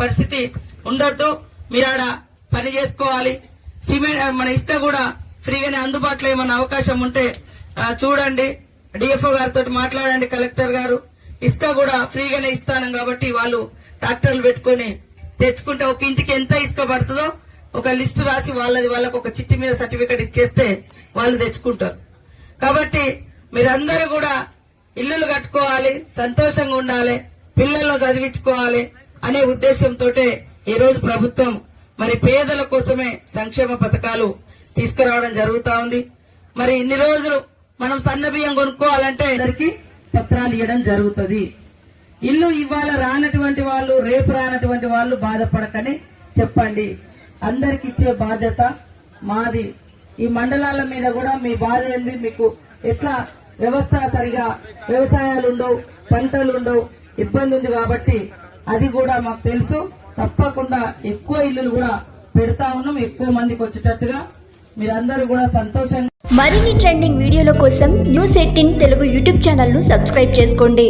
పరిస్థితి ఉండొద్దు. మీరు ఆడ పని చేసుకోవాలి. సిమెంట్ మన ఇసుక కూడా ఫ్రీగానే అందుబాటులో ఏమన్నా అవకాశం ఉంటే చూడండి. డిఎఫ్ఓ గారితో మాట్లాడండి. కలెక్టర్ గారు ఇసుక కూడా ఫ్రీగానే ఇస్తాను కాబట్టి వాళ్ళు ట్రాక్టర్లు పెట్టుకుని తెచ్చుకుంటే ఒక ఇంటికి ఎంత ఇసుక పడుతుందో ఒక లిస్టు రాసి వాళ్ళకు ఒక చిట్టి మీద సర్టిఫికెట్ ఇచ్చేస్తే వాళ్ళు తెచ్చుకుంటారు. కాబట్టి మీరందరూ కూడా ఇల్లులు కట్టుకోవాలి, సంతోషంగా ఉండాలి, పిల్లలను చదివించుకోవాలి అనే ఉద్దేశంతో ఈ రోజు ప్రభుత్వం మరి పేదల కోసమే సంక్షేమ పథకాలు తీసుకురావడం జరుగుతా ఉంది. మరి ఇన్ని రోజులు మనం సన్న బియ్యం కొనుక్కోవాలంటే అందరికి పత్రాలు ఇవ్వడం జరుగుతుంది. ఇల్లు ఇవాళ రానటువంటి వాళ్ళు, రేపు రానటువంటి వాళ్ళు బాధపడకని చెప్పండి. అందరికి ఇచ్చే బాధ్యత మాది. ఈ మండలాల మీద కూడా మీ బాధ ఏంది, మీకు ఎట్లా వ్యవస్థ సరిగా వ్యవసాయాలు ఉండవు, పంటలు ఉండవు, ఇబ్బంది ఉంది కాబట్టి అది కూడా మాకు తెలుసు. తప్పకుండా ఎక్కువ ఇల్లులు కూడా పెడతా ఉన్నాం, ఎక్కువ మందికి వచ్చేటట్టుగా. మీరందరూ కూడా సంతోషంగా మరిన్ని ట్రెండింగ్ వీడియోల కోసం న్యూస్ 18 తెలుగు యూట్యూబ్ ఛానల్ ను సబ్స్క్రైబ్ చేసుకోండి.